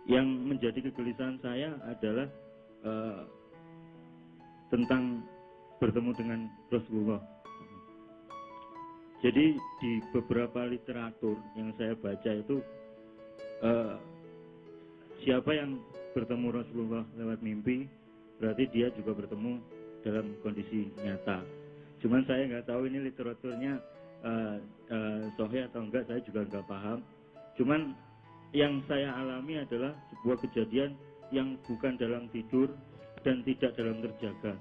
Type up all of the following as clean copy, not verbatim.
Yang menjadi kegelisahan saya adalah tentang bertemu dengan Rasulullah. Jadi di beberapa literatur yang saya baca itu siapa yang bertemu Rasulullah lewat mimpi berarti dia juga bertemu dalam kondisi nyata. Cuman saya nggak tahu ini literaturnya sahih atau enggak, saya juga nggak paham. Cuman yang saya alami adalah sebuah kejadian yang bukan dalam tidur dan tidak dalam terjaga,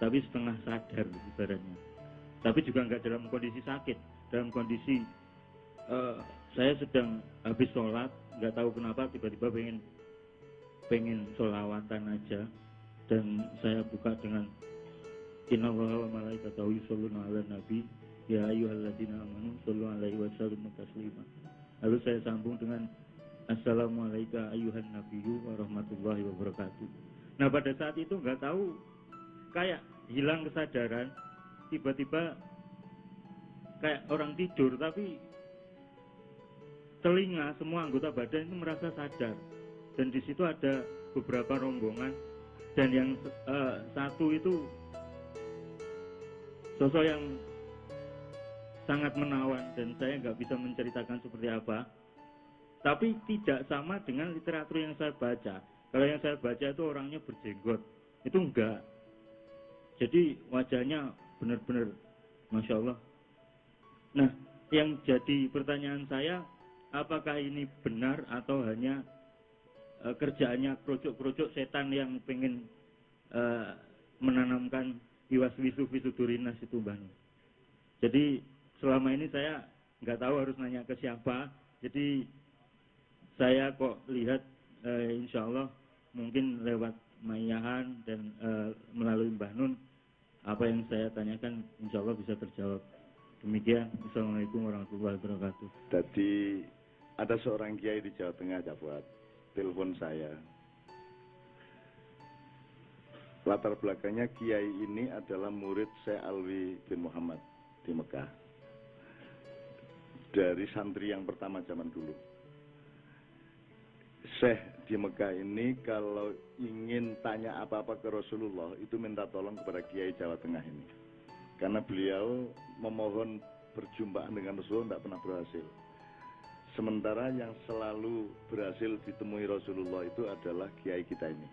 tapi setengah sadar ibaratnya. Tapi juga nggak dalam kondisi sakit, dalam kondisi saya sedang habis sholat, nggak tahu kenapa tiba-tiba pengen sholawatan aja, dan saya buka dengan innallaha wa malaikatahu yusholluna 'alan nabi ya ayyuhalladzina amanu shollu 'alaihi wa sallimu taslima. Lalu saya sambung dengan assalamualaikum ayyuhan nabiyyu wa rahmatullahi wa barakatuh. Nah pada saat itu nggak tahu, kayak hilang kesadaran, tiba-tiba kayak orang tidur tapi telinga, semua anggota badan itu merasa sadar. Dan di situ ada beberapa rombongan, dan yang satu itu sosok yang sangat menawan, dan saya nggak bisa menceritakan seperti apa. Tapi tidak sama dengan literatur yang saya baca. Kalau yang saya baca itu orangnya berjenggot, itu enggak. Jadi wajahnya benar-benar Masya Allah. Nah, yang jadi pertanyaan saya, apakah ini benar atau hanya kerjaannya kerucuk-kerucuk setan yang pengen menanamkan iwaswisu fisudurinas itu, Bang. Jadi selama ini saya nggak tahu harus nanya ke siapa. Jadi saya kok lihat insya Allah mungkin lewat Mayahan dan melalui Mbah Nun, apa yang saya tanyakan insya Allah bisa terjawab. Demikian. Assalamualaikum warahmatullahi wabarakatuh. Jadi ada seorang kiai di Jawa Tengah buat telepon saya. Latar belakangnya kiai ini adalah murid Syekh Alwi bin Muhammad di Mekah, dari santri yang pertama zaman dulu. Syekh di Mekah ini kalau ingin tanya apa-apa ke Rasulullah itu minta tolong kepada kiai Jawa Tengah ini, karena beliau memohon perjumpaan dengan Rasulullah tidak pernah berhasil. Sementara yang selalu berhasil ditemui Rasulullah itu adalah kiai kita ini.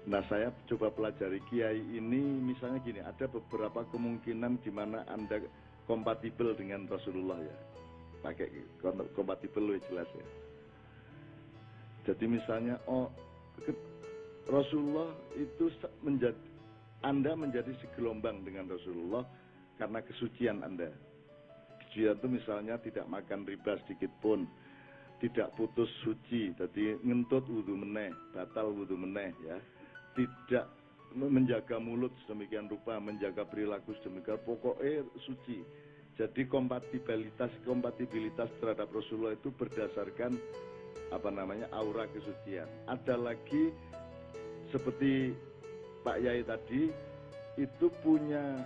Nah, saya coba pelajari kiai ini, misalnya gini, ada beberapa kemungkinan di mana Anda kompatibel dengan Rasulullah ya. Pakai kompatibel lebih jelas ya. Jadi misalnya, Rasulullah itu Anda menjadi segelombang dengan Rasulullah karena kesucian Anda. Kesucian itu misalnya tidak makan riba sedikit pun, tidak putus suci, jadi ngentut wudu meneh, batal wudu meneh ya. Tidak menjaga mulut sedemikian rupa, menjaga perilaku sedemikian, pokoknya suci. Jadi kompatibilitas terhadap Rasulullah itu berdasarkan aura kesucian. Ada lagi seperti Pak Yai tadi, itu punya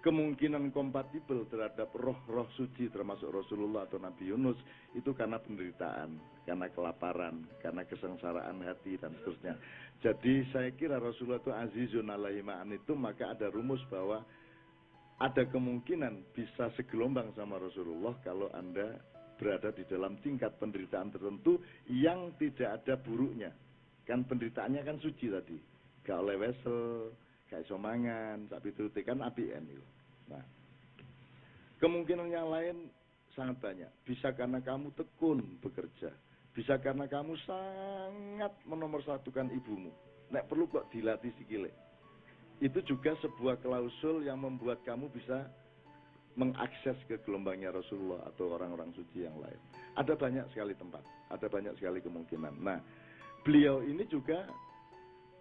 kemungkinan kompatibel terhadap roh-roh suci termasuk Rasulullah atau Nabi Yunus itu karena penderitaan, karena kelaparan, karena kesengsaraan hati dan seterusnya. Jadi saya kira Rasulullah itu azizun alaihi ma'an itu, maka ada rumus bahwa ada kemungkinan bisa segelombang sama Rasulullah kalau Anda berada di dalam tingkat penderitaan tertentu yang tidak ada buruknya. Kan penderitaannya kan suci tadi, gak oleh wesel, gak iso mangan, tapi itu kan APN itu. Nah, kemungkinan yang lain sangat banyak. Bisa karena kamu tekun bekerja, bisa karena kamu sangat menomorsatukan ibumu. Nek perlu kok dilatih sikile. Itu juga sebuah klausul yang membuat kamu bisa mengakses ke gelombangnya Rasulullah atau orang-orang suci yang lain. Ada banyak sekali tempat, ada banyak sekali kemungkinan. Nah, beliau ini juga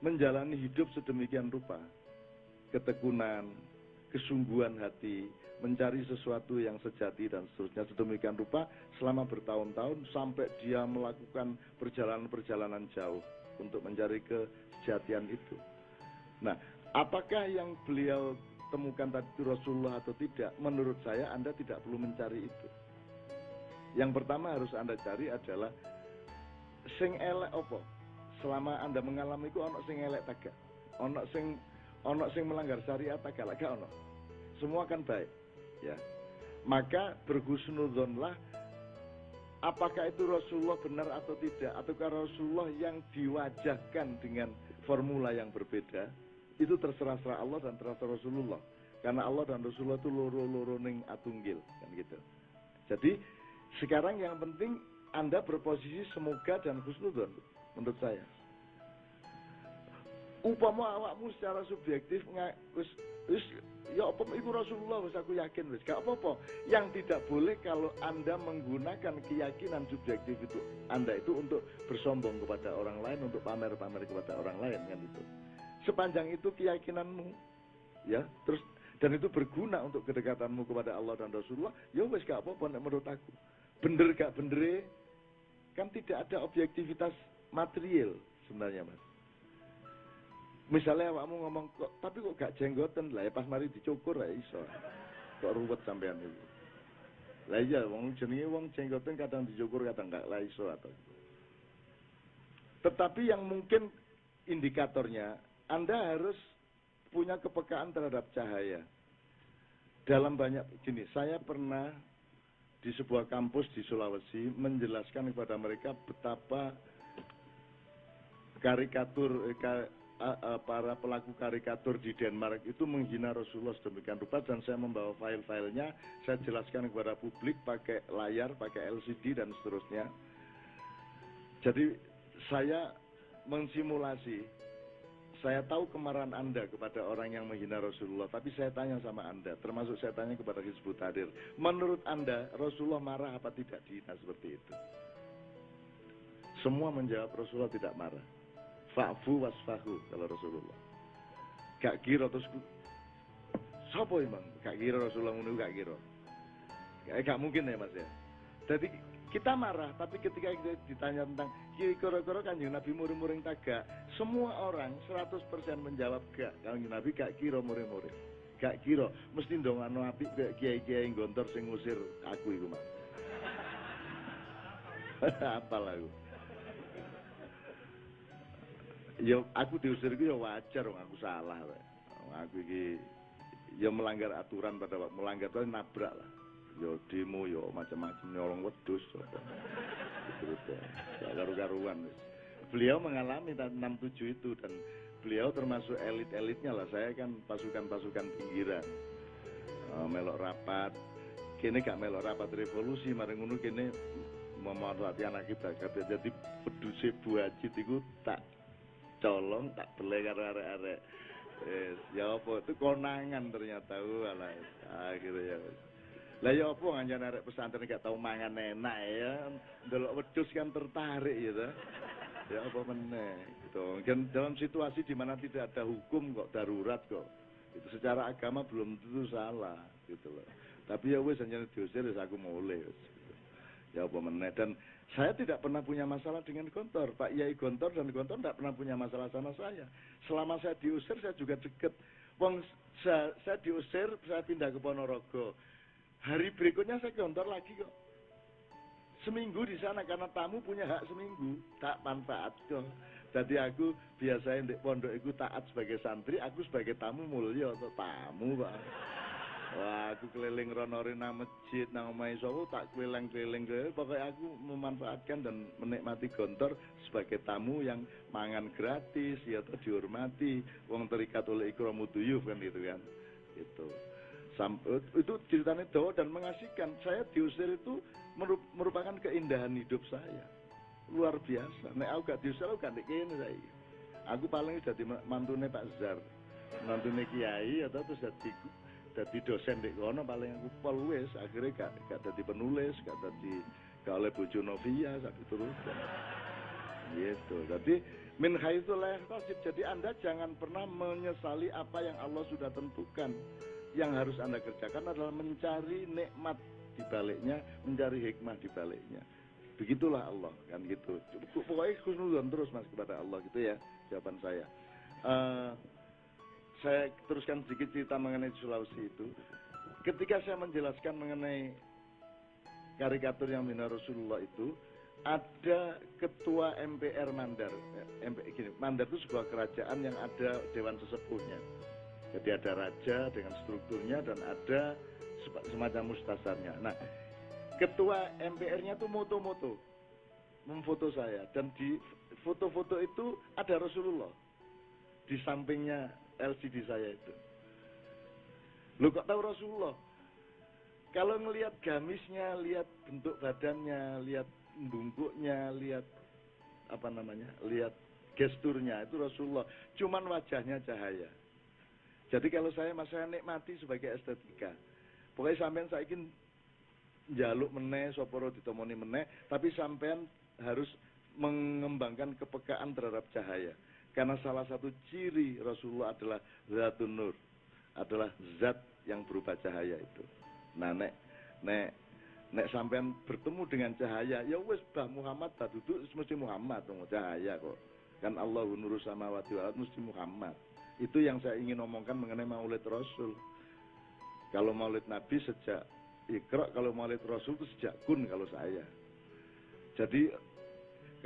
menjalani hidup sedemikian rupa. Ketekunan, kesungguhan hati, mencari sesuatu yang sejati dan seterusnya sedemikian rupa selama bertahun-tahun sampai dia melakukan perjalanan-perjalanan jauh untuk mencari kesejatian itu. Nah, apakah yang beliau temukan tadi itu Rasulullah atau tidak? Menurut saya Anda tidak perlu mencari itu. Yang pertama harus Anda cari adalah sing elek apa? Selama Anda mengalami itu ono sing elek tak gak? Ono sing melanggar syariat tak gak? Gak ono. Semua kan baik, ya. Maka berhusnudzonlah, apakah itu Rasulullah benar atau tidak, ataukah Rasulullah yang diwajahkan dengan formula yang berbeda, itu terserah Allah dan terserah Rasulullah. Karena Allah dan Rasulullah itu loro-loro ning atunggil, kan gitu. Jadi sekarang yang penting Anda berposisi semoga dan husnudzon, menurut saya. Upama awakmu secara subjektif wis ya apa iku Rasulullah, wis aku yakin wis gak apa-apa. Yang tidak boleh kalau Anda menggunakan keyakinan subjektif itu Anda itu untuk bersombong kepada orang lain, untuk pamer-pamer kepada orang lain, kan itu. Sepanjang itu keyakinanmu, ya, terus dan itu berguna untuk kedekatanmu kepada Allah dan Rasulullah, ya wis gak apa-apa menurut aku. Bener gak bener kan tidak ada objektivitas material sebenarnya, Mas. Misalnya awakmu ngomong kok, tapi kok gak jenggoten lah, ya pas mari dicukur ya iso. Kok ruwet sampean itu. Lah iya, wong jenenge wong jenggoten kadang dicukur kadang gak lah iso atau. Tetapi yang mungkin indikatornya, Anda harus punya kepekaan terhadap cahaya. Dalam banyak gini, saya pernah di sebuah kampus di Sulawesi menjelaskan kepada mereka betapa para pelaku karikatur di Denmark itu menghina Rasulullah sedemikian rupa, dan saya membawa file-filenya, saya jelaskan kepada publik pakai layar, pakai LCD dan seterusnya. Jadi saya mensimulasi, saya tahu kemarahan Anda kepada orang yang menghina Rasulullah, tapi saya tanya sama Anda, termasuk saya tanya kepada Hizbut Tahrir, menurut Anda Rasulullah marah apa tidak dihina seperti itu? Semua menjawab Rasulullah tidak marah. Fa'fu wasfahu kalau Rasulullah. Gak kira terus sapa emang? Gak kira Rasulullah ngono, gak kira. Gak mungkin ya Mas ya. Jadi kita marah, tapi ketika kita ditanya tentang kira-kira Kanjeng Nabi muring-muring tagak, semua orang 100% menjawab gak. Kanjeng Nabi gak kira muring-muring. Gak kira, mesti ndongano apik kayak kiai-kiai Gontor sing ngusir aku iku, Mas. Apal aku. Ya aku diusir itu ya wajar, aku salah. Aku ini ya melanggar aturan, pada waktu melanggar itu nabrak lah. Ya demo ya macam-macam, nyolong wedhus terus ya karu-karuan. Beliau mengalami tahun 67 itu, dan beliau termasuk elit-elitnya lah. Saya kan pasukan-pasukan pinggiran, melok rapat kene gak melok rapat revolusi, mari ngono kene memanfaatkan anak kita. Jadi peduse Bu Haji itu tak colong, tak beli karo arek-arek. Ya apa itu konangan ternyata walah. Akhirnya ya. Lah ya apa nganjan arek pesantren gak tau mangan enak ya. Ndelok wedhus kan tertarik gitu. Ya apa meneh gitu. Kan dalam situasi di mana tidak ada hukum kok, darurat kok. Itu secara agama belum tentu salah gitu loh. Tapi ya wis anjane diusir wis aku mulai wis. Ya apa meneh, dan saya tidak pernah punya masalah dengan Gontor. Pak Yai Gontor dan Gontor tidak pernah punya masalah sama saya. Selama saya diusir, saya juga deket. Wong saya diusir, saya pindah ke Ponorogo. Hari berikutnya saya Gontor lagi kok. Seminggu di sana karena tamu punya hak seminggu. Tak manfaat kok. Jadi aku biasanya di pondok itu taat sebagai santri, aku sebagai tamu mulia atau tamu Pak. Wah, aku keliling ronorin nang masjid, nang omahe sapa tak keliling-keliling, pokoknya aku memanfaatkan dan menikmati Gontor sebagai tamu yang mangan gratis, ya atau dihormati, wong terikat oleh ikramu duyuf kan gitu kan. Itu ceritanya dawa dan mengasihkan. Saya diusir itu merupakan keindahan hidup saya. Luar biasa. Nek aku gak diusir, aku gak kene saiki. Aku paling dadi mantune Pak Zar, mantune kiai atau terus dadi dosen di kono, paling aku pol wis akhirnya gak dadi penulis, gak oleh bojo Novia sampai terus. Gitu. Jadi min haitsu la yahtasib. Jadi Anda jangan pernah menyesali apa yang Allah sudah tentukan. Yang harus Anda kerjakan adalah mencari nikmat di baliknya, mencari hikmah di baliknya. Begitulah Allah kan gitu. Pokoknya husnudzon terus Mas kepada Allah gitu ya jawaban saya. Saya teruskan sedikit cerita mengenai Sulawesi itu. Ketika saya menjelaskan mengenai karikatur yang menghina Rasulullah itu, ada ketua MPR Mandar. Mandar itu sebuah kerajaan yang ada dewan sesepuhnya. Jadi ada raja dengan strukturnya dan ada semacam mustasarnya. Nah, ketua MPR-nya tuh moto-moto memfoto saya, dan di foto-foto itu ada Rasulullah di sampingnya LCD saya itu. Lu kok tahu Rasulullah? Kalau ngelihat gamisnya, lihat bentuk badannya, lihat bungkuknya, lihat lihat gesturnya, itu Rasulullah. Cuman wajahnya cahaya. Jadi kalau saya nikmati sebagai estetika. Pokoknya sampean saiki njaluk meneh, soporo ditemoni meneh, tapi sampean harus mengembangkan kepekaan terhadap cahaya. Karena salah satu ciri Rasulullah adalah zatun nur, adalah zat yang berupa cahaya itu. Nah, nek sampean bertemu dengan cahaya, ya wis bah Muhammad tak duduk mesti Muhammad dong, cahaya kok. Kan Allahu nurus samawati wal ardh, mesti Muhammad. Itu yang saya ingin omongkan mengenai Maulid Rasul. Kalau Maulid Nabi sejak Iqra, kalau Maulid Rasul itu sejak Kun kalau saya. Jadi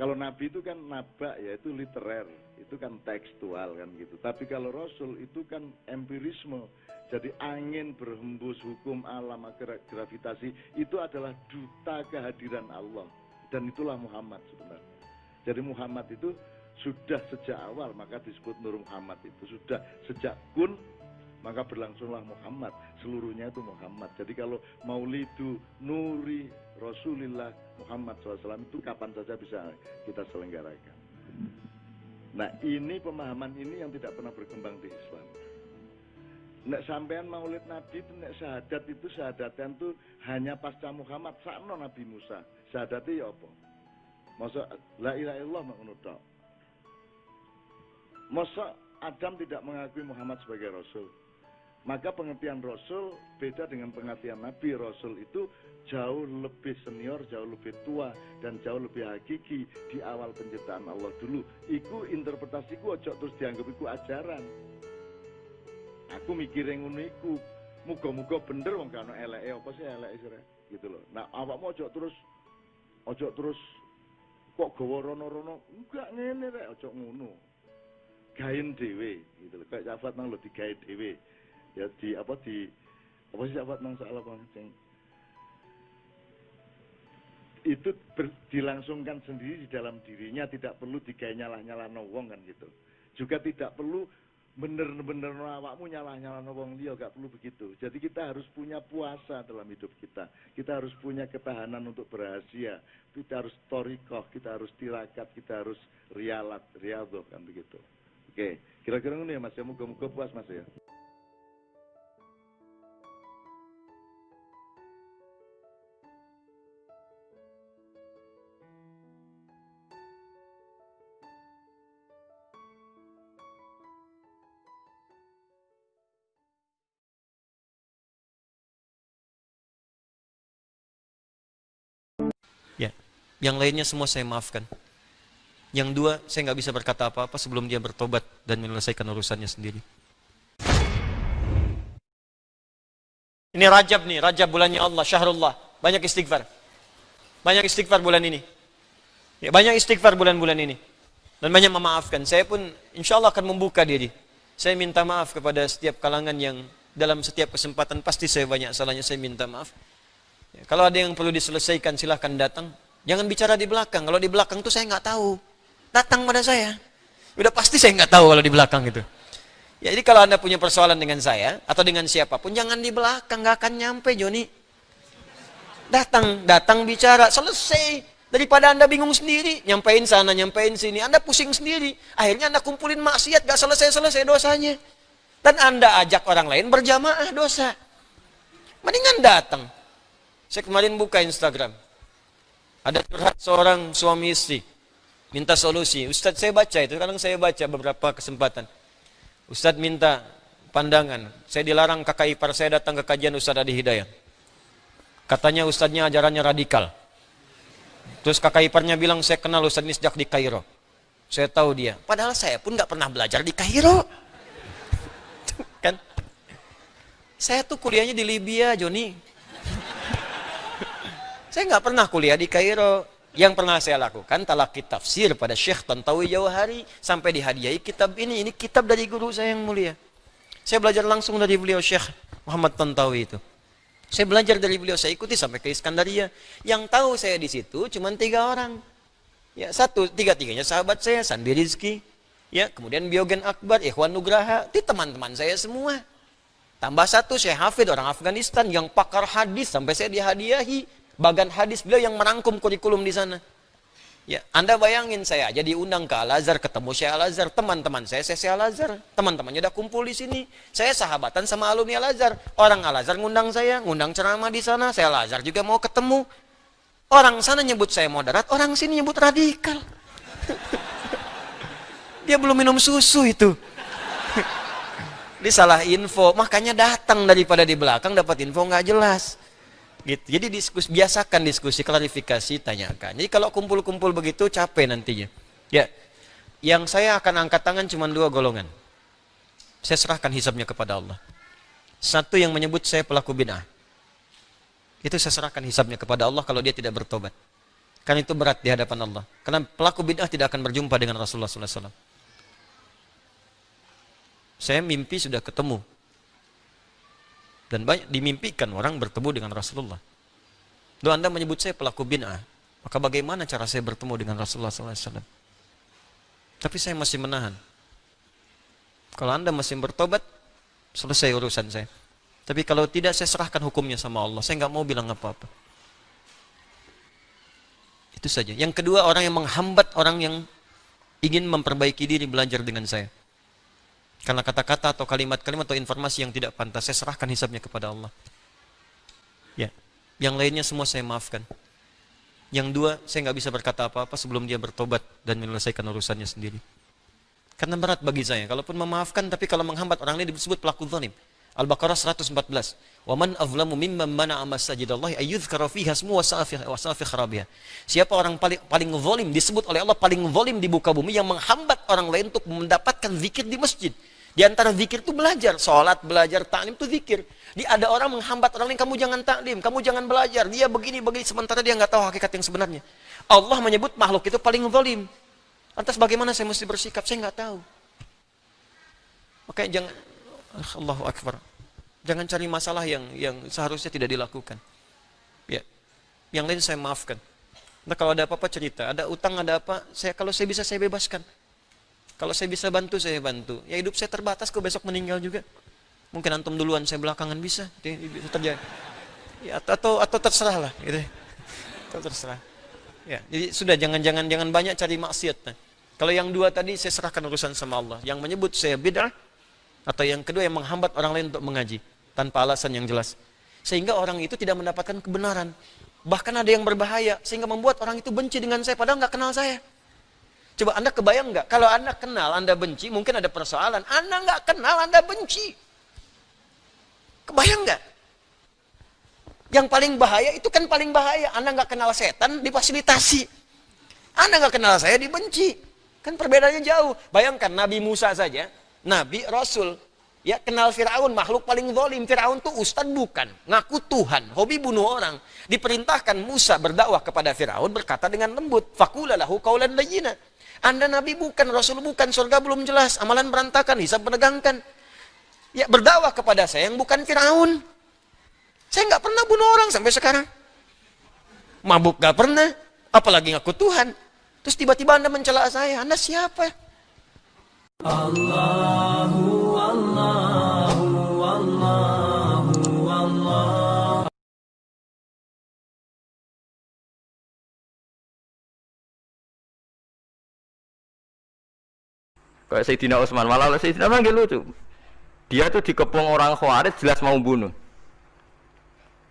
kalau Nabi itu kan naba, yaitu literer, itu kan tekstual kan gitu. Tapi kalau Rasul itu kan empirisme. Jadi angin berhembus, hukum alam, gravitasi, itu adalah duta kehadiran Allah. Dan itulah Muhammad sebenarnya. Jadi Muhammad itu sudah sejak awal, maka disebut Nur Muhammad itu. Sudah sejak Kun, maka berlangsunglah Muhammad. Seluruhnya itu Muhammad. Jadi kalau Maulidu Nuri Rasulillah Muhammad SAW itu kapan saja bisa kita selenggarakan. Nah, ini pemahaman ini yang tidak pernah berkembang di Islam. Nek sampean Maulid Nabi itu, nek syahadat itu, syahadatan itu hanya pasca Muhammad, sakno Nabi Musa. Syahadatnya ya apa? Masa la ilaha illallah ngono tok. Masa Adam tidak mengakui Muhammad sebagai Rasul. Maka pengertian Rasul beda dengan pengertian Nabi. Rasul itu jauh lebih senior, jauh lebih tua, dan jauh lebih hakiki di awal penciptaan Allah dulu. Iku interpretasiku ojo terus dianggap iku ajaran. Aku mikirin ngono iku. Muga-muga bener wong kan eleke apa sih eleke sire gitu loh. Nah, awakmu ojo terus kok gawa rono-rono. Enggak ngene rek, ojo ngono. Gaen dhewe gitu loh. Kayak Jafat nang lho digawe dhewe. Ya apa sih Jafat nang soal apa sing itu dilangsungkan sendiri di dalam dirinya, tidak perlu digawe nyalah-nyalahno wong kan gitu. Juga tidak perlu bener-bener awakmu nyalah-nyalahno wong liya, gak perlu begitu. Jadi kita harus punya puasa dalam hidup kita. Kita harus punya ketahanan untuk berhasia. Kita harus thariqah, kita harus tirakat, kita harus riyadhah kan begitu. Oke, kira-kira ngono ya Mas, ya muga-muga puas Mas ya. Ya, yang lainnya semua saya maafkan. Yang dua, saya nggak bisa berkata apa-apa sebelum dia bertobat dan menyelesaikan urusannya sendiri. Ini Rajab nih, Rajab bulannya Allah, Syahrullah. Banyak istighfar. Banyak istighfar bulan ini. Ya, banyak istighfar bulan-bulan ini. Dan banyak memaafkan. Saya pun insya Allah akan membuka diri. Saya minta maaf kepada setiap kalangan yang dalam setiap kesempatan pasti saya banyak salahnya, saya minta maaf. Ya, kalau ada yang perlu diselesaikan silahkan datang. Jangan bicara di belakang. Kalau di belakang tuh saya nggak tahu. Datang pada saya. Udah pasti saya nggak tahu kalau di belakang itu. Ya, jadi kalau Anda punya persoalan dengan saya atau dengan siapapun, jangan di belakang, nggak akan nyampe Joni. Datang bicara, selesai. Daripada Anda bingung sendiri, nyampein sana, nyampein sini, Anda pusing sendiri. Akhirnya Anda kumpulin maksiat, nggak selesai-selesai dosanya. Dan Anda ajak orang lain berjamaah dosa. Mendingan datang. Saya kemarin buka Instagram. Ada curhat seorang suami istri. Minta solusi. Ustadz, saya baca itu. Kadang saya baca beberapa kesempatan. Ustadz minta pandangan. Saya dilarang kakak ipar saya datang ke kajian Ustadz Adi Hidayat. Katanya ustadznya ajarannya radikal. Terus kakak iparnya bilang, saya kenal Ustadz ini sejak di Kairo. Saya tahu dia. Padahal saya pun gak pernah belajar di Kairo. Kan? Saya tuh kuliahnya di Libya, Joni. Saya nggak pernah kuliah di Kairo. yang pernah saya lakukan talaqi tafsir pada Syekh Tantawi Jauhari sampai dihadiahi kitab ini. Ini kitab dari guru saya yang mulia. Saya belajar langsung dari beliau Syekh Muhammad Tantawi itu. Saya belajar dari beliau, saya ikuti sampai ke Iskandaria. Yang tahu saya di situ cuma 3 orang. Ya, tiga-tiganya sahabat saya, Sandi Rizki, ya, kemudian Biogen Akbar, Ikhwan Nugraha, itu teman-teman saya semua. Tambah 1 Syekh Hafid orang Afghanistan yang pakar hadis sampai saya dihadiahi bagan hadis beliau yang merangkum kurikulum di sana. Ya, Anda bayangin saya aja diundang ke Al-Azhar, ketemu Syekh Al-Azhar, teman-teman saya Syekh Al-Azhar, teman-temannya udah kumpul di sini. Saya sahabatan sama alumni Al-Azhar. Orang Al-Azhar ngundang saya, ngundang ceramah di sana, saya Al-Azhar juga mau ketemu. Orang sana nyebut saya moderat, orang sini nyebut radikal. Dia belum minum susu itu. Dia salah info, makanya datang daripada di belakang dapat info nggak jelas. Gitu. Jadi biasakan diskusi, klarifikasi, tanyakan. Jadi kalau kumpul-kumpul begitu capek nantinya. Ya, yang saya akan angkat tangan cuma 2 golongan. Saya serahkan hisabnya kepada Allah. 1 yang menyebut saya pelaku bid'ah. Itu saya serahkan hisabnya kepada Allah kalau dia tidak bertobat. Karena itu berat di hadapan Allah. Karena pelaku bid'ah tidak akan berjumpa dengan Rasulullah SAW. Saya mimpi sudah ketemu. Dan banyak dimimpikan orang bertemu dengan Rasulullah. Lalu Anda menyebut saya pelaku bid'ah, maka bagaimana cara saya bertemu dengan Rasulullah SAW? Tapi saya masih menahan. Kalau Anda masih bertobat, selesai urusan saya. Tapi kalau tidak, saya serahkan hukumnya sama Allah. Saya nggak mau bilang apa-apa. Itu saja. Yang kedua, orang yang menghambat orang yang ingin memperbaiki diri belajar dengan saya. Karena kata-kata atau kalimat-kalimat atau informasi yang tidak pantas, saya serahkan hisabnya kepada Allah. Ya, yang lainnya semua saya maafkan. Yang 2, saya nggak bisa berkata apa-apa sebelum dia bertobat dan menyelesaikan urusannya sendiri. Karena berat bagi saya. Kalaupun memaafkan, tapi kalau menghambat orang lain disebut pelaku zalim. Al-Baqarah 114. Wa man azlamu mimman mana'a masajidallahi ayyuzkara fiha ismuhu wa sa'a fi kharabiha. Siapa orang paling zalim disebut oleh Allah paling zalim di muka bumi yang menghambat orang lain untuk mendapatkan zikir di masjid. Di antara zikir itu belajar, salat, belajar, taklim itu zikir. Ada orang menghambat orang lain, kamu jangan taklim, kamu jangan belajar, dia begini sementara dia nggak tahu hakikat yang sebenarnya. Allah menyebut makhluk itu paling zalim. Lantas bagaimana saya mesti bersikap? Saya nggak tahu. Makanya jangan, Allahu Akbar. Jangan cari masalah yang seharusnya tidak dilakukan. Ya. Yang lain saya maafkan. Nah, kalau ada apa-apa cerita, ada utang, ada apa, kalau saya bisa saya bebaskan. Kalau saya bisa bantu, saya bantu. Ya hidup saya terbatas, kok besok meninggal juga. Mungkin antum duluan, saya belakangan bisa. Bisa terjadi. Ya, atau terserah lah. Gitu. Atau terserah. Ya, jadi sudah jangan banyak cari maksiat. Nah. Kalau yang 2 tadi saya serahkan urusan sama Allah. Yang menyebut saya bid'ah, atau yang kedua yang menghambat orang lain untuk mengaji tanpa alasan yang jelas. Sehingga orang itu tidak mendapatkan kebenaran. Bahkan ada yang berbahaya sehingga membuat orang itu benci dengan saya padahal nggak kenal saya. Coba Anda kebayang nggak? Kalau Anda kenal, Anda benci, mungkin ada persoalan. Anda nggak kenal, Anda benci. Kebayang nggak? Yang paling bahaya itu kan paling bahaya. Anda nggak kenal setan, difasilitasi. Anda nggak kenal saya, dibenci. Kan perbedaannya jauh. Bayangkan Nabi Musa saja, Nabi, Rasul, ya kenal Fir'aun, makhluk paling zalim. Fir'aun tuh ustad bukan, ngaku Tuhan, hobi bunuh orang. Diperintahkan Musa berdakwah kepada Fir'aun, berkata dengan lembut, faqula lahu qawlan layyina. Anda Nabi bukan, Rasul bukan, surga belum jelas, amalan berantakan, hisab menegangkan. Ya berdakwah kepada saya yang bukan Fir'aun. Saya nggak pernah bunuh orang sampai sekarang. Mabuk nggak pernah, apalagi ngaku Tuhan. Terus tiba-tiba Anda mencela saya, Anda siapa? Allahu, Allahu, Allahu, Allah. Kayak Sayyidina Utsman, malah Sayyidina Utsman lucu. Dia tuh dikepung orang Khawarij jelas mau bunuh.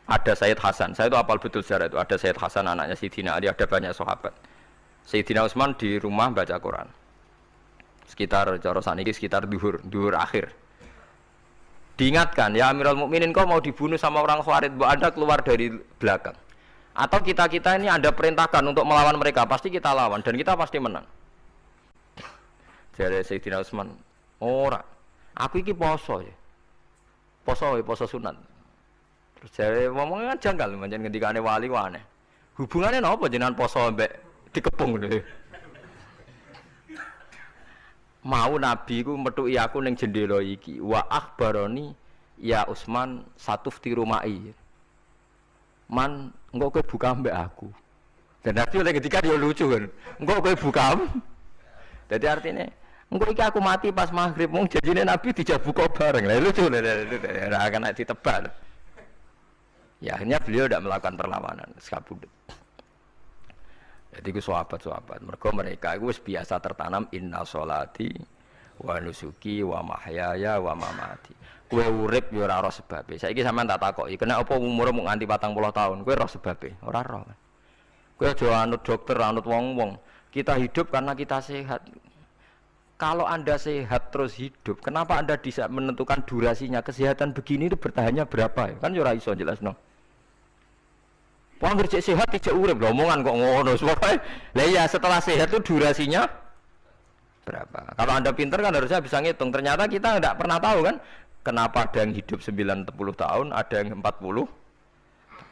Ada Sayyid Hasan, saya itu hafal betul sejarah itu. Ada Sayyid Hasan anaknya Sayyidina Ali, ada banyak sahabat. Sayyidina Utsman di rumah baca Quran. Sekitar cara saniki sekitar duhur akhir. Diingatkan, ya Amirul Mukminin kau mau dibunuh sama orang Khawarij, mbok Anda keluar dari belakang. Atau kita ini Anda perintahkan untuk melawan mereka, pasti kita lawan dan kita pasti menang. Jadi Sayyidina Utsman, ora. Aku iki poso ya. Poso sunat. Terus jare ngomongnya kan janggal pancen ngendikane wali wae aneh. Hubungannya napa jenengan poso mbek dikepung lho. Mau Nabi ku metuki aku ning jendela iki. Wa akhbaroni ya Utsman satuftiru ma'i. Man, engko kowe buka mbek aku. Dan Nabi oleh ketika dia lucu kan. Engko kowe buka. Jadi artinya engko iki aku mati pas maghrib mung janjine Nabi dijak buka bareng. Lah lucu ora akan ditebak. Ya akhirnya beliau tidak melakukan perlawanan, sekabudut. Jadi itu sahabat-sahabat. Mereka itu biasa tertanam inna sholati wa nusuki wa mahyaya wa mamati. Kue urip yo ora roh sebabe. Saiki sampean tak takoki, kena apa umure mung nganti 40 tahun? Kue roh sebabe? Ora roh. Kue aja anut dokter, anut wong-wong. Kita hidup karena kita sehat. Kalau Anda sehat terus hidup, kenapa Anda bisa menentukan durasinya? Kesehatan begini itu bertahannya berapa? Kan yo ora iso jelasno. Wong kerja sehat tidak urip lho, omongan kok ngono. Lah iya setelah sehat itu durasinya berapa? Kalau Anda pintar kan harusnya bisa ngitung. Ternyata kita tidak pernah tahu kan kenapa ada yang hidup 90 tahun, ada yang 40.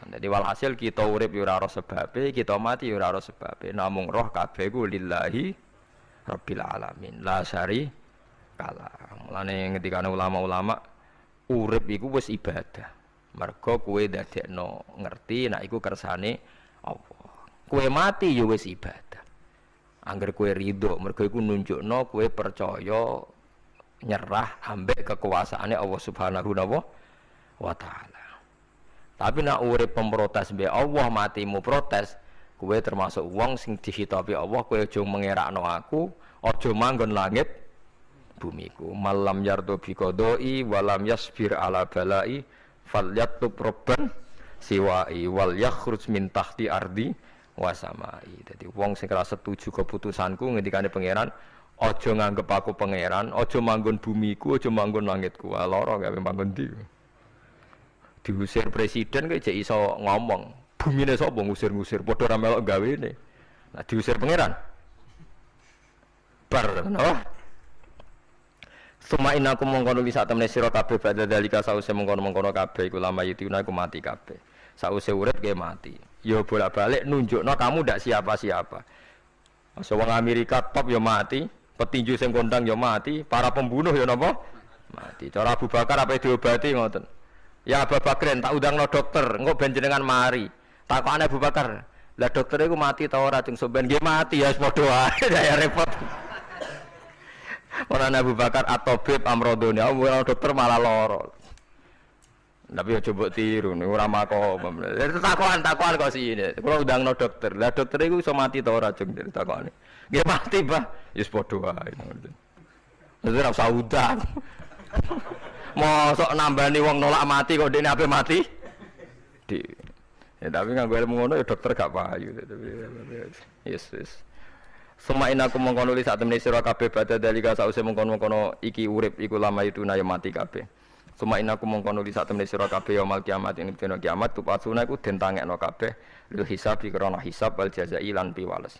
Jadi walhasil kita urip yo ora sebabe, kita mati yo ora sebabe. Namung roh kabeh ku lillahi rabbil alamin. La syari kala. Mulane ngendikane ulama-ulama urip iku wis ibadah. Mergo kowe dadekno ngerti nek iku kersane Allah. Kowe mati ya wis ibadah. Angger kowe ridho mergo iku nunjukno kowe percaya nyerah ambek kekuasaane Allah Subhanahu wa taala. Tapi nek urip pemprotes mbek Allah matimu protes, kowe termasuk wong sing dihitabi Allah, kowe aja mengerakno aku, aja manggon langit bumiku. Malam yardo bi qodoi walam yasbir ala balai falyatub robban siwai wal yakhruj min tahti ardi wasamai. Jadi wong sing ora setuju keputusanku ngendikane pangeran, aja nganggep aku pangeran, aja manggon bumiku, aja manggon langitku. Lara gawe manggon ndi. Diusir presiden kok jek iso ngomong. Bumine sapa ngusir-ngusir padha ora melok gawene. Nah diusir pangeran. Bar no. Suma inaku mengkono li sak temene sira kabeh badhe dalika sause mengkono-mengkono kabeh iku lama yutuna iku mati kabeh. Sause urip ge mati. Ya bolak-balik nunjukno kamu ndak siapa-siapa. Masa wong Amerika top ya mati, petinju sing kondang ya mati, para pembunuh ya napa? Mati. Cara Abu Bakar apa diobati ngoten. Ya Abu Bakar tak undangno dokter, engko ben jenengan mari. Takokane Abu Bakar, lah dokter iku mati ta ora? Jeng sampean nggih mati ya padha wae ya repot. Orang Abu Bakar atau Bib Amrodoni, orang dokter malah loro. Tapi ya coba tiru, orang mako. Itu takuan kok sih ini. Kalau udah no dokter, lah dokter itu bisa mati tau racun dari takuan. Dia mati bah, yus podo aja. Itu rasa udang. Mau sok nambani wong nolak mati kok dia apa mati? Ya tapi nggak gue ilmu ngono ya dokter gak payu. Yes. Semain aku mengkono li sak temene sira kabeh badhe dalika sause mengkono-mengkono iki urip iku lama itu na mati kabeh. Semain aku mengkono li sak temene sira kabeh yaumul kiamat ing dina kiamat tupasuna iku den tangekno kabeh lil hisab krana hisab wal jazai lan piwales.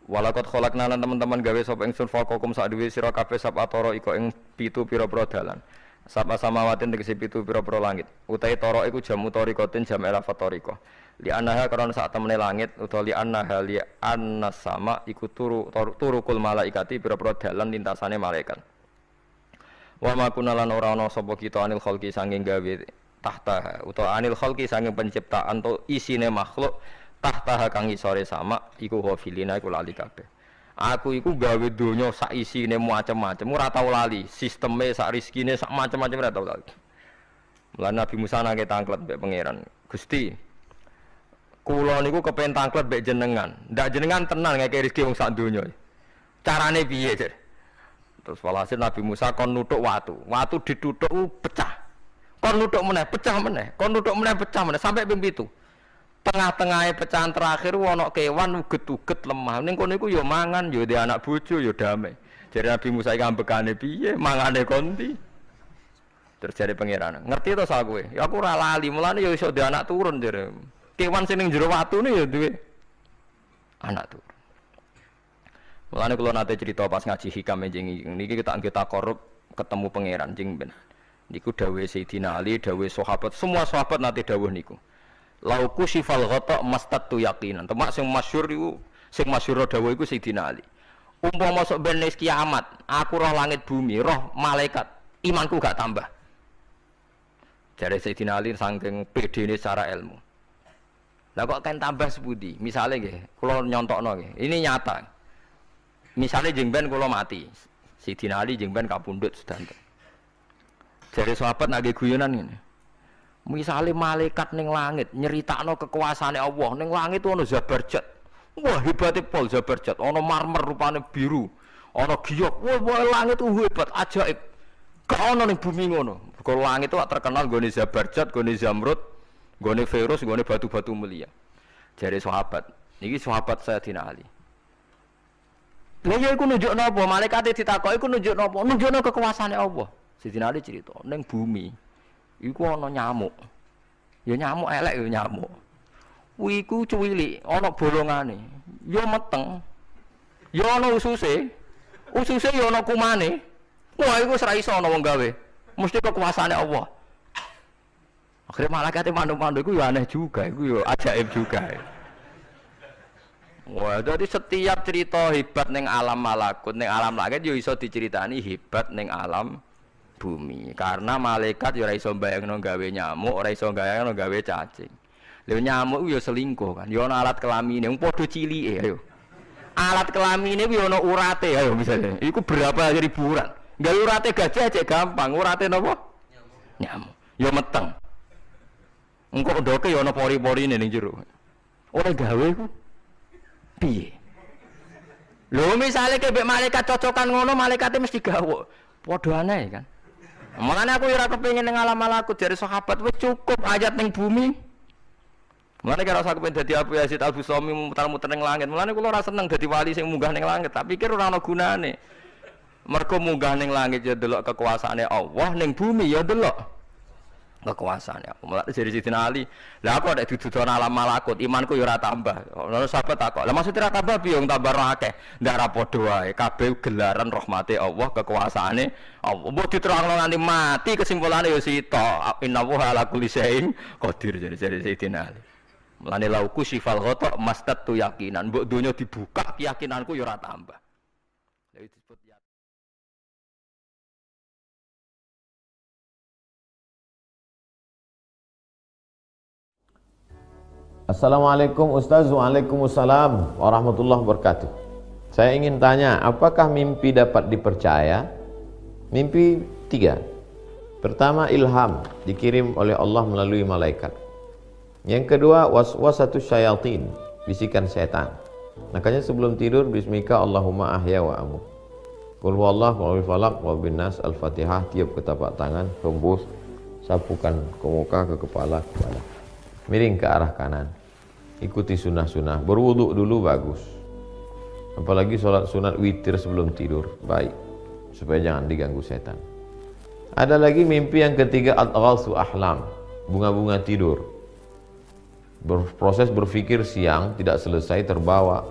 Walakot khalaqna lan teman-teman gawe sapa ingsun faqakum sak duwe sira kabeh sapatara iku ing 7 pira-pira dalan. Sapa samawatin tegese 7 pira-pira langit. Utahe tara iku jamu tarikatin jam elafat tarika. Li annaha karena saat temene langit utawa li annaha li annas sama iku turukul malaikati pira-pira dalan lintasane malaikat. Wa ma kunalan ora ana sapa kita anil khalqi sanging gawe tahta utawa anil khalqi sanging penciptaan to isine makhluk tahta kang isore sama iku hafilina iku lali kabeh. Aku iku gawe donya sak isine macam-macam ora tau lali, sisteme sak rezekine sak macam-macam ora tau lali. Mulane Nabi Musa nangke tangklet mbek pangeran. Gusti, kula niku kepen tangklet mbek jenengan. Ndak jenengan tenan ngeke rezeki wong sak donya. Carane piye, Jar? Terus walhasil Nabi Musa kon nuthuk watu. Watu dituthuk pecah. Kon nuthuk meneh, pecah meneh. Kon nuthuk meneh, pecah meneh sampai ping 7. Tengah-tengahe pecahan terakhir ana kewan uget-uget lemah. Ning kono iku ya mangan, ya di anak bojo, ya damai. Jare Nabi Musa iki ambekane piye? Mangane konti. Terus jare pangeran, ngerti to sak kowe? Ya aku ora lali, mulane ya iso di anak turun jare. Kewan sing ning jero watune ya duwe anak turun. Mulane kula nate cerita pas ngaji hikam njing niki kita korup ketemu pangeran jing ben. Niku dawuhe Sayyidina Ali, dawuhe sahabat, semua sahabat nate dawuh niku. lauku sifal ghata mastatu yaqinan. Temak sing masyhur iku sing masyhur dawuh iku Sayyidina Ali. Umpama masuk ben kiamat, aku roh langit bumi, roh malaikat, imanku gak tambah. Jare Sayyidina Ali saking pedene secara ilmu. Lah kok kan tambah sepundi? Misale nggih, kula nyontokno nggih. Ini nyata. Misale jeng ben kula mati. Sayyidina Ali jeng ben kapundhut sedanten. Jare sahabat nggih guyonan ngene. Misale malaikat ning langit nyeritakno kekuasaane Allah, ning langit ono Zabarjat. Wah, hebate pol Zabarjat, ono marmer rupane biru, ono giok. Wah, langit hebat, ajaib. Gak ono ning bumi ngono. Kalau langit itu terkenal gone Zabarjat, gone Zamrud, gone Virus, gone batu-batu mulia. Jare sahabat, niki sahabat Sayyidina Ali. Lha ya iku nunjukno apa? Malaikate ditakoki iku nunjukno apa? Nunjukno kekuasaane Allah. Sayyidina Ali cerita, ning bumi iku ana nyamuk. Ya nyamuk elek ya nyamuk. Kuwi iku cuwilik, ana bolongane. Ya meteng. Ya ana ususe. Ususe ya ana kumane. Wah iku ora iso ana wong gawe. Mesti kekuasaane Allah. Akhirnya malaikat mandu-mandu iku ya aneh juga, iku ya ajaib juga. Wah, jadi setiap cerita hebat ning alam malakut, ning alam langit ya iso diceritani hebat ning alam bumi, karena malaikat ya ora iso bayangno gawe nyamuk, ora iso bayangno gawe cacing. Lha nyamuk ya selingkuh kan, ya ana alat kelamine, wong padha cilike ayo. Alat kelamine ku ya ana urate ayo misalnya. Iku berapa ribuan. Gawe urate gajah cek gampang, urate napa? Nyamuk. Ya meteng. Engko ndoke ya ana pori-porine ning jero. Ora gawe ku piye? Lho misale kebek malaikat cocokan ngono, malaikate mesti gawok. Padha aneh kan. Mulane aku ora kepengin ning alam malakut dari sahabat wis cukup ayat ning bumi. Mulane kira usah kepengin dadi Abu Yazid Al-Bustami muter-muter ning langit. Mulane kula ora seneng dadi wali sing munggah ning langit, tak pikir ora ana gunane. Mergo munggah ning langit ya delok kekuasaane Allah, ning bumi ya delok kekuasaane Allah. Mulane dari Sayyidina Ali, lah aku nek didudon alam malakut, imanku ya ora tambah. Ono sahabat takok, "Lah maksud ora tambah piye wong tambah akeh?" Ndak ra padha wae, kabeh gelaran rahmate Allah, kekuasaane Allah. Mbok diterangno nganti mati kesimpulane ya sita. Innallaha ala kulli syai'in qadir dari Sayyidina Ali. Mulane lauku sifal ghata mastatu yakinan, mbok donya dibuka keyakinanku ya ora tambah. Lha disebut ya. Assalamualaikum Ustaz. Waalaikumsalam warahmatullahi wabarakatuh. Saya ingin tanya, apakah mimpi dapat dipercaya? Mimpi 3. Pertama, ilham, dikirim oleh Allah melalui malaikat. Yang kedua, waswasatus syayatin, bisikan setan. Makanya sebelum tidur, bismika Allahumma ahya wa amut. Qul huwallahu wa falaq wa binnas, Al-Fatihah, tiup ke tapak tangan, hembus, sapukan ke muka, ke kepala, miring ke arah kanan. Ikuti sunnah-sunnah. Berwuduk dulu bagus. Apalagi sholat sunat witir sebelum tidur, baik, supaya jangan diganggu setan. Ada lagi mimpi yang ketiga, at-ghalsu ahlam, bunga-bunga tidur. Proses berpikir siang tidak selesai, terbawa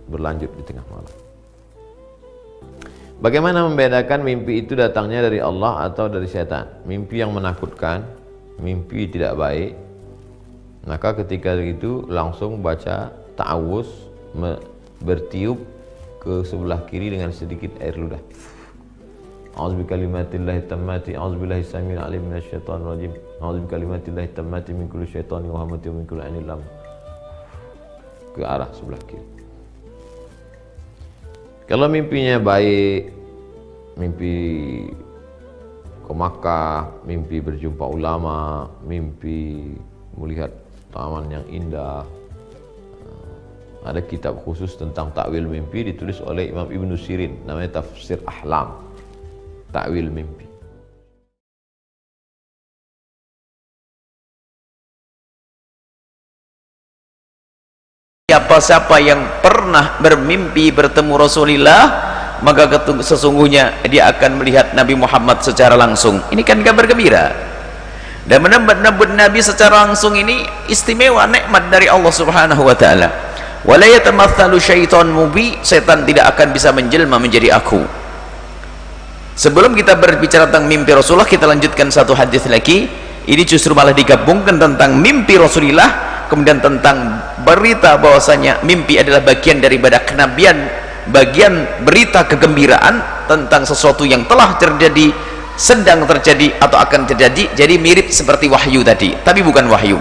berlanjut di tengah malam. Bagaimana membedakan mimpi itu datangnya dari Allah atau dari setan? Mimpi yang menakutkan, mimpi tidak baik, maka ketika itu langsung baca ta'awuz, bertiup ke sebelah kiri dengan sedikit air ludah. A'udzu bikalimatillahi tammati, a'udzu billahi samil alim minasyaitonir rajim, a'udzu bikalimatillahi tammati min kulli syaitani wa hamati wa min kulli ainil lam, ke arah sebelah kiri. Kalau mimpinya baik, mimpi ke Makkah, mimpi berjumpa ulama, mimpi melihat taman yang indah, ada kitab khusus tentang takwil mimpi ditulis oleh Imam Ibnu Sirin, namanya Tafsir Ahlam, takwil mimpi. Siapa-siapa yang pernah bermimpi bertemu Rasulullah, maka sesungguhnya dia akan melihat Nabi Muhammad secara langsung. Ini kan kabar gembira. Dan menambut Nabi secara langsung ini istimewa, nikmat dari Allah Subhanahu wa taala. Wala yatamatsalu syaitan mubi, setan tidak akan bisa menjelma menjadi aku. Sebelum kita berbicara tentang mimpi Rasulullah, kita lanjutkan satu hadis lagi Ini justru malah digabungkan tentang mimpi Rasulullah, kemudian tentang berita bahwasanya mimpi adalah bagian daripada kenabian, bagian berita kegembiraan tentang sesuatu yang telah terjadi, sedang terjadi atau akan terjadi. Jadi mirip seperti wahyu tadi, tapi bukan wahyu.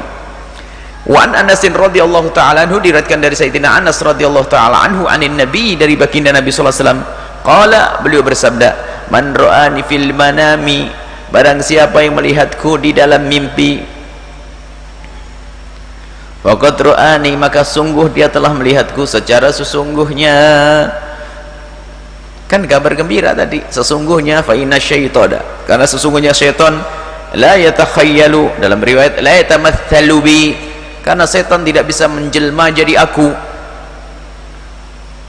Wa an Anas radhiyallahu taala anhu, diriwayatkan dari Sayyidina Anas radhiyallahu taala anhu anin Nabi, dari baginda Nabi sallallahu alaihi wasallam, qala, beliau bersabda, man ra'ani fil manami, barang siapa yang melihatku di dalam mimpi, faqad ra'ani, maka sungguh dia telah melihatku secara sesungguhnya. Kan kabar gembira tadi, sesungguhnya fa inna syaitana, karena sesungguhnya syaitan la yatakhayyalu, dalam riwayat la yatamatsalu bi, karena setan tidak bisa menjelma jadi aku.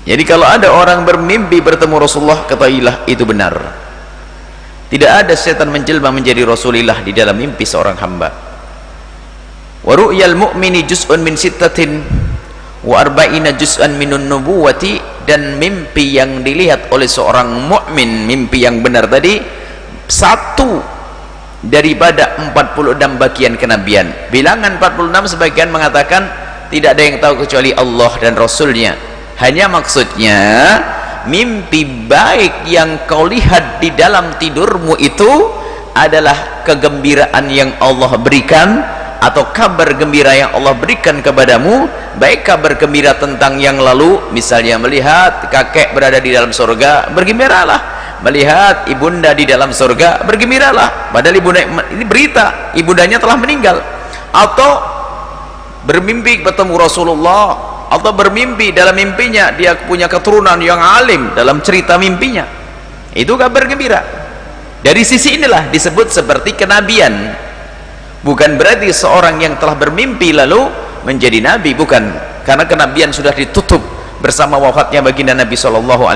Jadi kalau ada orang bermimpi bertemu Rasulullah, ketahuilah itu benar. Tidak ada setan menjelma menjadi Rasulullah di dalam mimpi seorang hamba. Wa ru'yal mu'mini juz'un min sittatin wa arba'ina juz'an minun nubuwati, dan mimpi yang dilihat oleh seorang mukmin, mimpi yang benar tadi, satu daripada 46 bagian kenabian. Bilangan 46 sebagian mengatakan tidak ada yang tahu kecuali Allah dan Rasulnya. Hanya maksudnya mimpi baik yang kau lihat di dalam tidurmu itu adalah kegembiraan yang Allah berikan, atau kabar gembira yang Allah berikan kepadamu, baik kabar gembira tentang yang lalu, misalnya melihat kakek berada di dalam surga, bergembiralah. Melihat ibunda di dalam surga, bergembiralah, padahal ibunda ini berita ibundanya telah meninggal. Atau bermimpi bertemu Rasulullah, atau bermimpi dalam mimpinya dia punya keturunan yang alim dalam cerita mimpinya, itu kabar gembira. Dari sisi inilah disebut seperti kenabian. Bukan berarti seorang yang telah bermimpi lalu menjadi nabi, bukan, karena kenabian sudah ditutup bersama wafatnya baginda Nabi SAW,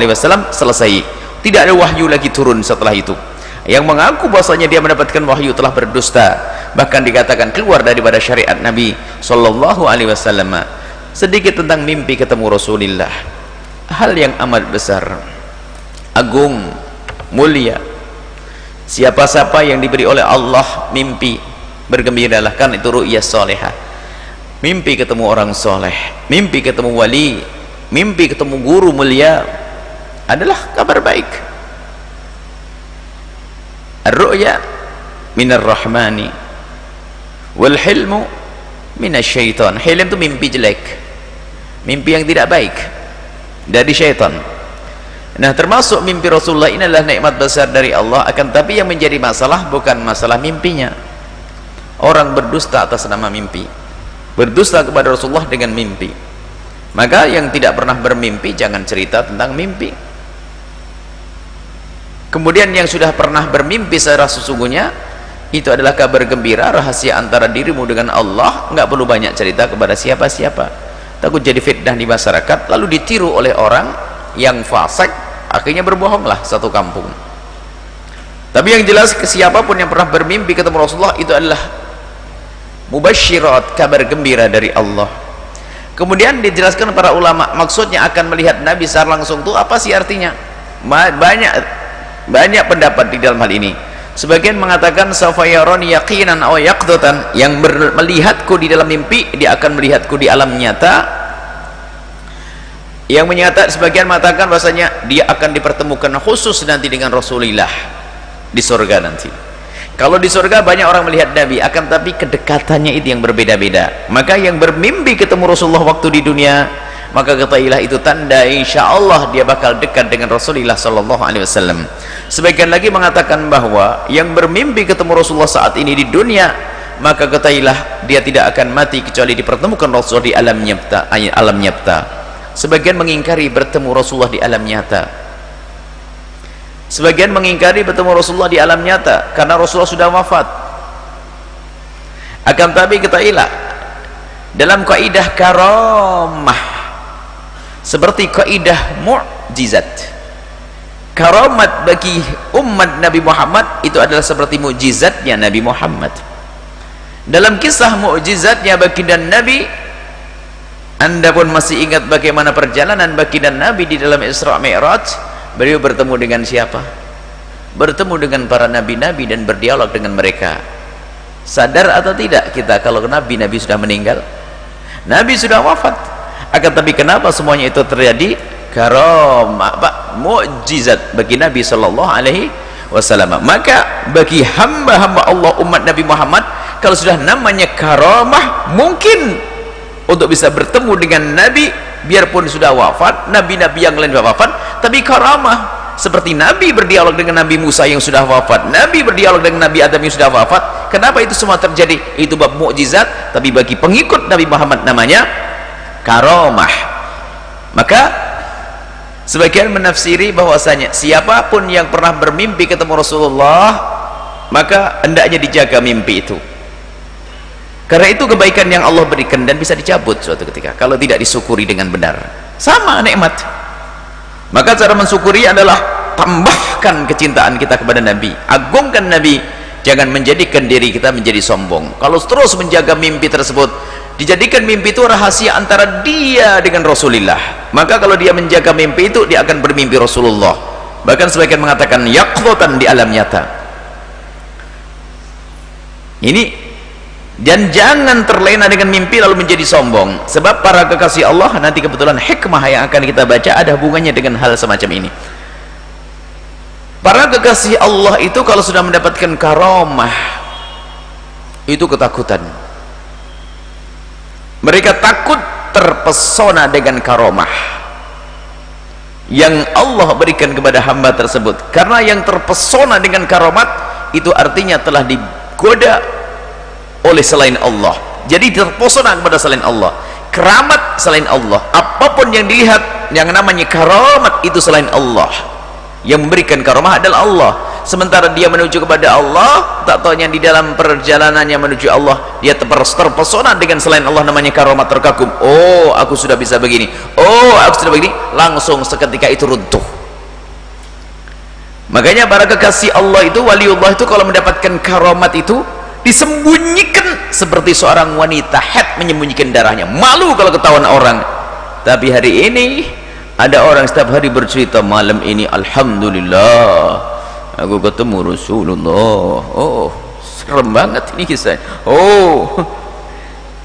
selesai. Tidak ada wahyu lagi turun setelah itu. Yang mengaku bahwasanya dia mendapatkan wahyu telah berdusta, bahkan dikatakan keluar daripada syariat Nabi SAW. Sedikit tentang mimpi ketemu Rasulullah, hal yang amat besar, agung, mulia. Siapa-siapa yang diberi oleh Allah mimpi, bergembiralah, kan itu ru'yah solehah. Mimpi ketemu orang soleh, mimpi ketemu wali, mimpi ketemu guru mulia adalah kabar baik. Ar-ru'ya minar rahmani wal hilmu minasyaitan. Hilm itu mimpi jelek, mimpi yang tidak baik dari syaitan. Nah, termasuk mimpi Rasulullah ini adalah nikmat besar dari Allah. Akan tapi yang menjadi masalah bukan masalah mimpinya. Orang berdusta atas nama mimpi, berdusta kepada Rasulullah dengan mimpi. Maka yang tidak pernah bermimpi jangan cerita tentang mimpi. Kemudian yang sudah pernah bermimpi secara sesungguhnya, itu adalah kabar gembira, rahasia antara dirimu dengan Allah. Nggak perlu banyak cerita kepada siapa-siapa, takut jadi fitnah di masyarakat lalu ditiru oleh orang yang fasik, akhirnya berbohonglah satu kampung. Tapi yang jelas, ke siapapun yang pernah bermimpi ketemu Rasulullah, itu adalah mubasyirat, kabar gembira dari Allah. Kemudian dijelaskan para ulama, maksudnya akan melihat Nabi secara langsung itu apa sih artinya? Banyak pendapat di dalam hal ini. Sebagian mengatakan safayaroni yaqinan aw yaqdatan, yang melihatku di dalam mimpi dia akan melihatku di alam nyata. Yang sebagian mengatakan bahasanya dia akan dipertemukan khusus nanti dengan Rasulullah di surga nanti. Kalau di surga banyak orang melihat Nabi, akan tapi kedekatannya itu yang berbeda-beda. Maka yang bermimpi ketemu Rasulullah waktu di dunia, maka ketahuilah itu tanda insya Allah dia bakal dekat dengan Rasulullah SAW. Sebagian lagi mengatakan bahwa yang bermimpi ketemu Rasulullah saat ini di dunia, maka ketahuilah dia tidak akan mati kecuali dipertemukan Rasulullah di alam nyata. Sebagian mengingkari bertemu Rasulullah di alam nyata. Sebagian mengingkari bertemu Rasulullah di alam nyata karena Rasulullah sudah wafat. Akan tapi ketahuilah dalam kaidah karamah, seperti kaidah mukjizat, karamat bagi umat Nabi Muhammad itu adalah seperti mukjizatnya Nabi Muhammad. Dalam kisah mukjizatnya baginda Nabi, anda pun masih ingat bagaimana perjalanan baginda Nabi di dalam Isra Mi'raj. Beliau bertemu dengan siapa? Bertemu dengan para nabi-nabi dan berdialog dengan mereka. Sadar atau tidak kita kalau Nabi sudah meninggal, Nabi sudah wafat, akan tapi kenapa semuanya itu terjadi? Karamah, mukjizat bagi Nabi sallallahu alaihi wasallam. Maka bagi hamba-hamba Allah umat Nabi Muhammad, kalau sudah namanya karamah, mungkin untuk bisa bertemu dengan Nabi biarpun sudah wafat, nabi-nabi yang lain sudah wafat, tapi karamah seperti Nabi berdialog dengan Nabi Musa yang sudah wafat, Nabi berdialog dengan Nabi Adam yang sudah wafat. Kenapa itu semua terjadi? Itu bab mukjizat, tapi bagi pengikut Nabi Muhammad namanya karamah. Maka sebagian menafsiri bahwasanya siapapun yang pernah bermimpi ketemu Rasulullah, maka hendaknya dijaga mimpi itu, karena itu kebaikan yang Allah berikan dan bisa dicabut suatu ketika kalau tidak disyukuri dengan benar. Sama nikmat. Maka cara mensyukuri adalah tambahkan kecintaan kita kepada Nabi, agungkan Nabi, jangan menjadikan diri kita menjadi sombong. Kalau terus menjaga mimpi tersebut, dijadikan mimpi itu rahasia antara dia dengan Rasulullah, maka kalau dia menjaga mimpi itu, dia akan bermimpi Rasulullah. Bahkan sebagian mengatakan yaqdatan di alam nyata. Ini. Dan jangan terlena dengan mimpi lalu menjadi sombong, sebab para kekasih Allah, nanti kebetulan hikmah yang akan kita baca ada hubungannya dengan hal semacam ini. Para kekasih Allah itu kalau sudah mendapatkan karamah, itu ketakutan. Mereka takut, terpesona dengan karamah yang Allah berikan kepada hamba tersebut, karena yang terpesona dengan karamat itu artinya telah digoda oleh selain Allah, jadi terpesona kepada selain Allah. Keramat selain Allah, apapun yang dilihat yang namanya karamat itu selain Allah. Yang memberikan karamah adalah Allah, sementara dia menuju kepada Allah, tak taunya di dalam perjalanannya menuju Allah dia terpesona dengan selain Allah, namanya karamat, terkagum. Oh, aku sudah bisa begini, oh aku sudah begini, langsung seketika itu runtuh. Makanya para kekasih Allah itu, waliullah itu kalau mendapatkan karamat itu disembunyikan seperti seorang wanita haid menyembunyikan darahnya, malu kalau ketahuan orang. Tapi hari ini ada orang setiap hari bercerita, malam ini alhamdulillah aku ketemu Rasulullah. Oh, serem banget ini kisah. Oh,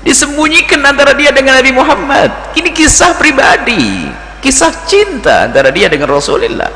disembunyikan antara dia dengan Nabi Muhammad. Ini kisah pribadi, kisah cinta antara dia dengan Rasulullah.